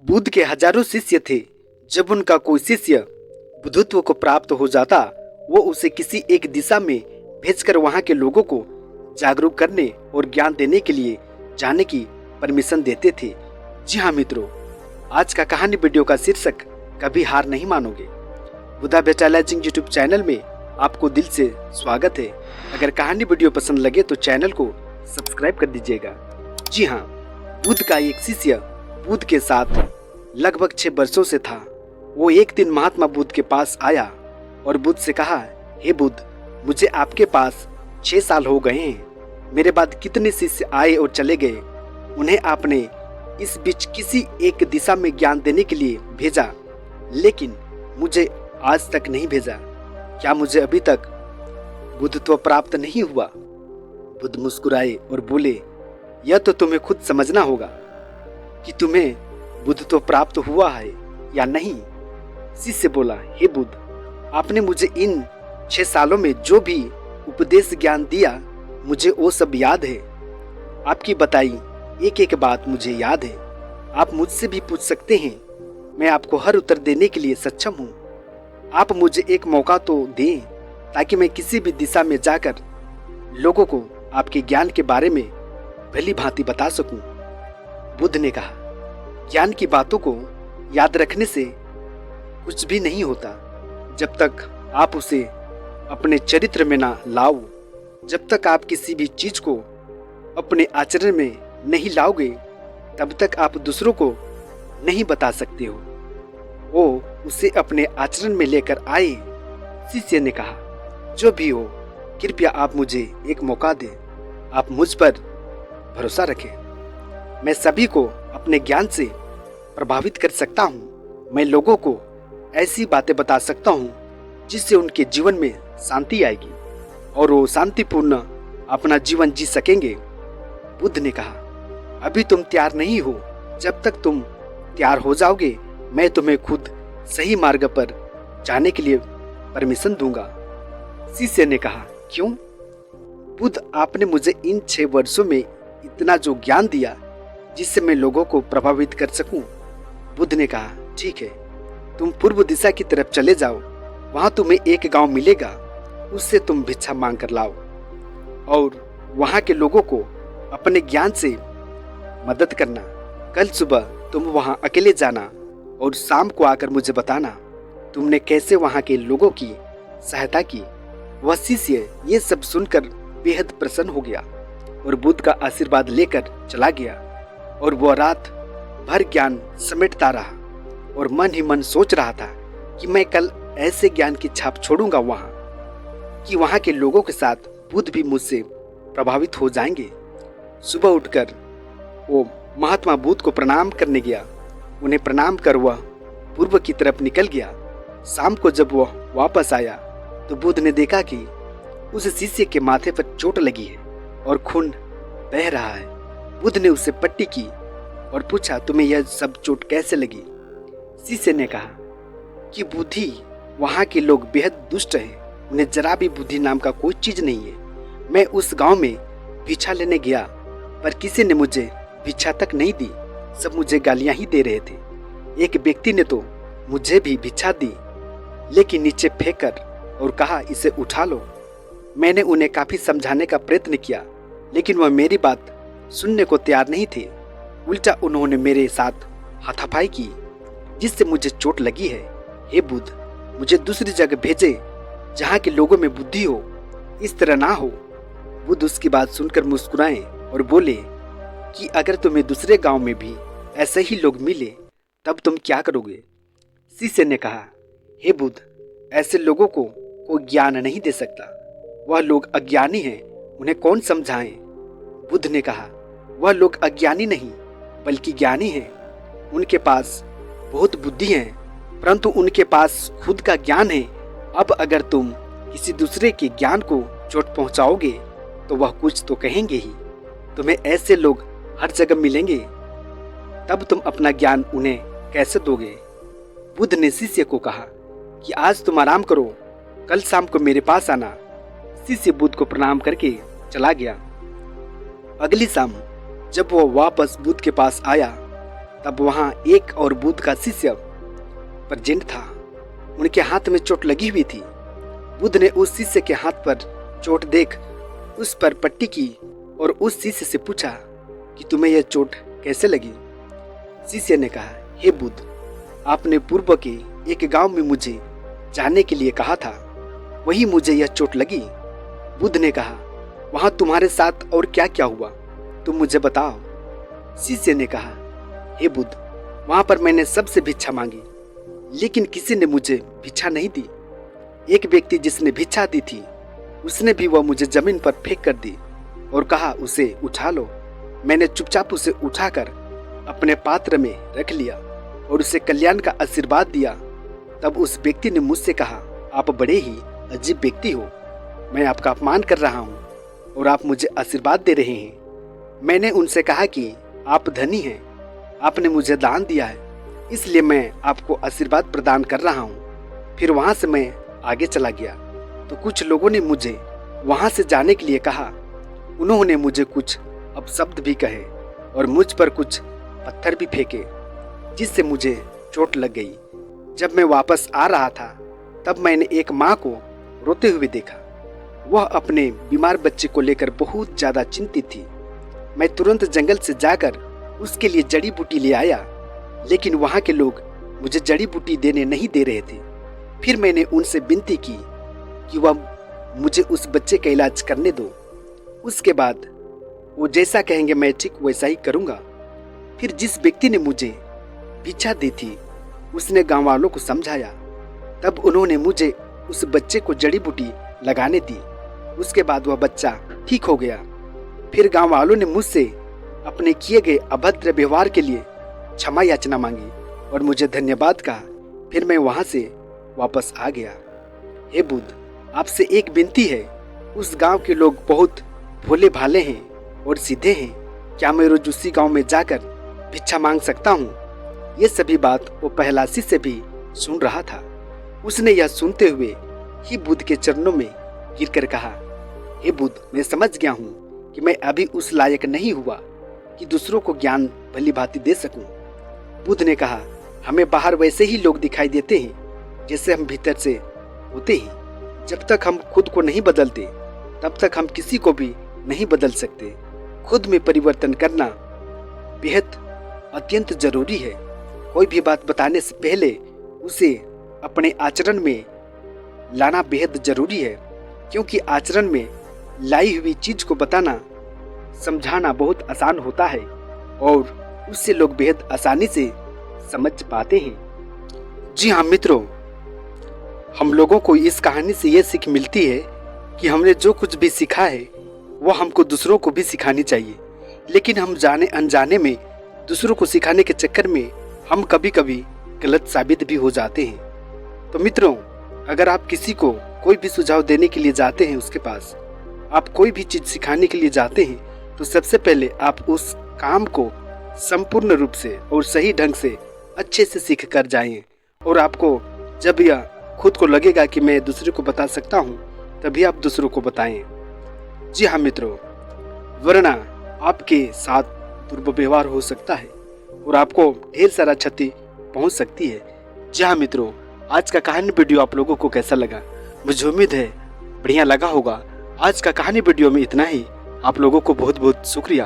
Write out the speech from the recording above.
बुद्ध के हजारों शिष्य थे। जब उनका कोई शिष्य बुद्धत्व को प्राप्त हो जाता, वो उसे किसी एक दिशा में भेजकर वहां के लोगों को जागरूक करने और ज्ञान देने के लिए जाने की परमिशन देते थे। जी हाँ मित्रों, आज का कहानी वीडियो का शीर्षक कभी हार नहीं मानोगे। बुद्धा बेचालाइजिंग यूट्यूब चैनल में आपको दिल से स्वागत है। अगर कहानी वीडियो पसंद लगे तो चैनल को सब्सक्राइब कर दीजिएगा। जी हाँ, बुद्ध का एक शिष्य बुद्ध के साथ लगभग 6 वर्षों से था। वो एक दिन महात्मा बुद्ध के पास आया और बुद्ध से कहा, हे बुद्ध, मुझे आपके पास 6 साल हो गए हैं। मेरे बाद कितने शिष्य आए और चले गए। उन्हें आपने इस बीच किसी एक दिशा में ज्ञान देने के लिए भेजा, लेकिन मुझे आज तक नहीं भेजा। क्या मुझे अभी तक बुद्धत्व प्राप्त नहीं हुआ? बुद्ध मुस्कुराए और बोले, यह तो तुम्हें खुद समझना होगा कि तुम्हें बुद्धत्व प्राप्त हुआ है या नहीं। शिष्य बोला, हे बुद्ध, आपने मुझे इन 6 सालों में जो भी उपदेश ज्ञान दिया, मुझे वो सब याद है। आपकी बताई एक एक बात मुझे याद है। आप मुझसे भी पूछ सकते हैं, मैं आपको हर उत्तर देने के लिए सक्षम हूँ। आप मुझे एक मौका तो दें ताकि मैं किसी भी दिशा में जाकर लोगों को आपके ज्ञान के बारे में भली भांति बता सकूं। बुद्ध ने कहा, ज्ञान की बातों को याद रखने से कुछ भी नहीं होता जब तक आप उसे अपने चरित्र में ना लाओ। जब तक आप किसी भी चीज को अपने आचरण में नहीं लाओगे, तब तक आप दूसरों को नहीं बता सकते हो। वो उसे अपने आचरण में लेकर आए। शिष्य ने कहा, जो भी हो, कृपया आप मुझे एक मौका दें। आप मुझ पर भरोसा रखें। मैं सभी को अपने ज्ञान से प्रभावित कर सकता हूँ। मैं लोगों को ऐसी बातें बता सकता हूँ जिससे उनके जीवन में शांति आएगी और वो शांतिपूर्ण अपना जीवन जी सकेंगे। बुद्ध ने कहा, अभी तुम तैयार नहीं हो। जब तक तुम तैयार हो जाओगे, मैं तुम्हें खुद सही मार्ग पर जाने के लिए परमिशन दूंगा। शिष्य ने कहा, क्यों? बुद्ध, आपने मुझे इन 6 वर्षों में इतना जो ज्ञान दिया जिससे मैं लोगों को प्रभावित कर सकूं। बुद्ध ने कहा, ठीक है, तुम पूर्व दिशा की तरफ चले जाओ। वहां तुम्हें एक गांव मिलेगा, उससे तुम भिक्षा मांग कर लाओ और वहां के लोगों को अपने ज्ञान से मदद करना। कल सुबह तुम वहां अकेले जाना और शाम को आकर मुझे बताना तुमने कैसे वहां के लोगों की सहायता की। वह शिष्य ये सब सुनकर बेहद प्रसन्न हो गया और बुद्ध का आशीर्वाद लेकर चला गया। और वह रात भर ज्ञान समेटता रहा और मन ही मन सोच रहा था कि मैं कल ऐसे ज्ञान की छाप छोड़ूंगा कि वहां के लोगों के साथ बुद्ध भी मुझसे प्रभावित हो जाएंगे। सुबह उठकर वो महात्मा बुद्ध को प्रणाम करने गया। उन्हें प्रणाम कर वह पूर्व की तरफ निकल गया। शाम को जब वह वापस आया तो बुद्ध ने देखा कि उस शिष्य के माथे पर चोट लगी है और खून बह रहा है। बुद्ध ने उसे पट्टी की और पूछा, तुम्हें यह सब चोट कैसे लगी? शिष्य ने कहा कि बुद्धि, वहां के लोग बेहद दुष्ट हैं। उन्हें जरा भी बुद्धि नाम का कोई चीज नहीं है। मैं उस गांव में भिक्षा लेने गया, पर किसी ने मुझे भिक्षा तक नहीं दी। सब मुझे गालियां ही दे रहे थे। एक व्यक्ति ने तो मुझे भी भिक्षा दी, लेकिन नीचे फेंक कर और कहा, इसे उठा लो। मैंने उन्हें काफी समझाने का प्रयत्न किया, लेकिन वह मेरी बात सुनने को तैयार नहीं थे। उल्टा उन्होंने मेरे साथ हाथापाई की, जिससे मुझे चोट लगी है। हे बुद्ध, मुझे दूसरी जगह भेजे जहाँ के लोगों में बुद्धि हो। इस तरह ना हो। बुद्ध उसकी बात सुनकर मुस्कुराए और बोले कि अगर तुम्हें दूसरे गांव में भी ऐसे ही लोग मिले, तब तुम क्या करोगे? शिष्य ने कहा, हे बुद्ध, ऐसे लोगों को कोई ज्ञान नहीं दे सकता। वह लोग अज्ञानी हैं, उन्हें कौन समझाएं? बुद्ध ने कहा, वह लोग अज्ञानी नहीं बल्कि ज्ञानी हैं। उनके पास बहुत बुद्धि है, परंतु उनके पास खुद का ज्ञान है। अब अगर तुम किसी दूसरे के ज्ञान को चोट पहुंचाओगे तो वह कुछ तो कहेंगे ही। तुम्हें ऐसे लोग हर जगह मिलेंगे, तब तुम अपना ज्ञान उन्हें कैसे दोगे? बुद्ध ने शिष्य को कहा कि आज तुम आराम करो, कल शाम को मेरे पास आना। शिष्य बुद्ध को प्रणाम करके चला गया। अगली शाम जब वह वापस बुद्ध के पास आया, तब वहाँ एक और बुद्ध का शिष्य प्रेजेंट था। उनके हाथ में चोट लगी हुई थी। बुद्ध ने उस शिष्य के हाथ पर चोट देख उस पर पट्टी की और उस शिष्य से पूछा कि तुम्हें यह चोट कैसे लगी। शिष्य ने कहा, हे बुद्ध, आपने पूर्व के एक गांव में मुझे जाने के लिए कहा था, वही मुझे यह चोट लगी। बुद्ध ने कहा, वहां तुम्हारे साथ और क्या क्या हुआ, तुम मुझे बताओ। शिष्य ने कहा, हे बुद्ध, वहां पर मैंने सबसे भिक्षा मांगी, लेकिन किसी ने मुझे भिक्षा नहीं दी। एक व्यक्ति जिसने भिक्षा दी थी, उसने भी वह मुझे जमीन पर फेंक कर दी और कहा, उसे उठा लो। मैंने चुपचाप उसे उठाकर अपने पात्र में रख लिया और उसे कल्याण का आशीर्वाद दिया। तब उस व्यक्ति ने मुझसे कहा, आप बड़े ही अजीब व्यक्ति हो, मैं आपका अपमान कर रहा हूँ और आप मुझे आशीर्वाद दे रहे हैं। मैंने उनसे कहा कि आप धनी हैं, आपने मुझे दान दिया है, इसलिए मैं आपको आशीर्वाद प्रदान कर रहा हूँ। फिर वहाँ से मैं आगे चला गया तो कुछ लोगों ने मुझे वहाँ से जाने के लिए कहा। उन्होंने मुझे कुछ अपशब्द भी कहे और मुझ पर कुछ पत्थर भी फेंके, जिससे मुझे चोट लग गई। जब मैं वापस आ रहा था तब मैंने एक माँ को रोते हुए देखा। वह अपने बीमार बच्चे को लेकर बहुत ज़्यादा चिंतित थी। मैं तुरंत जंगल से जाकर उसके लिए जड़ी बूटी ले आया, लेकिन वहाँ के लोग मुझे जड़ी बूटी देने नहीं दे रहे थे। फिर मैंने उनसे विनती की कि वह मुझे उस बच्चे का इलाज करने दो। उसके बाद वो जैसा कहेंगे मैं ठीक वैसा ही करूँगा। फिर जिस व्यक्ति ने मुझे भिक्षा दी थी उसने गांव वालों को समझाया। तब उन्होंने मुझे उस बच्चे को जड़ी बूटी लगाने दी। उसके बाद वह बच्चा ठीक हो गया। फिर गांव वालों ने मुझसे अपने किए गए अभद्र व्यवहार के लिए क्षमा याचना मांगी और मुझे धन्यवाद कहा। फिर मैं वहां से वापस आ गया। हे बुद्ध, आपसे एक विनती है, उस गांव के लोग बहुत भोले भाले हैं और सीधे हैं। क्या मैं रोज उसी गांव में जाकर भिक्षा मांग सकता हूँ? ये सभी बात वो पहला शिष्य भी सुन रहा था। उसने यह सुनते हुए ही बुद्ध के चरणों में गिरकर कहा, हे बुद्ध, मैं समझ गया हूँ कि मैं अभी उस लायक नहीं हुआ कि दूसरों को ज्ञान भली भांति दे सकूं। बुद्ध ने कहा, हमें बाहर वैसे ही लोग दिखाई देते हैं जैसे हम भीतर से होते हैं। जब तक हम खुद को नहीं बदलते तब तक हम किसी को भी नहीं बदल सकते। खुद में परिवर्तन करना बेहद अत्यंत जरूरी है। कोई भी बात बताने से पहले उसे अपने आचरण में लाना बेहद जरूरी है, क्योंकि आचरण में लाई हुई चीज को बताना समझाना बहुत आसान होता है और उससे लोग बेहद आसानी से समझ पाते हैं। जी हाँ मित्रों, हम लोगों को इस कहानी से ये सीख मिलती है कि हमने जो कुछ भी सीखा है वो हमको दूसरों को भी सिखानी चाहिए, लेकिन हम जाने अनजाने में दूसरों को सिखाने के चक्कर में हम कभी कभी गलत साबित भी हो जाते हैं। तो मित्रों, अगर आप किसी को कोई भी सुझाव देने के लिए जाते हैं, उसके पास आप कोई भी चीज़ सिखाने के लिए जाते हैं, तो सबसे पहले आप उस काम को संपूर्ण रूप से और सही ढंग से अच्छे से सीख कर जाएं। और आपको जब यह खुद को लगेगा कि मैं दूसरे को बता सकता हूँ, तभी आप दूसरों को बताएं। जी हाँ मित्रों, वरना आपके साथ दुर्व्यवहार हो सकता है और आपको ढेर सारा क्षति पहुँच सकती है। जी हाँ मित्रों, आज का कहानी वीडियो आप लोगों को कैसा लगा? मुझे उम्मीद है बढ़िया लगा होगा। आज का कहानी वीडियो में इतना ही। आप लोगों को बहुत बहुत शुक्रिया।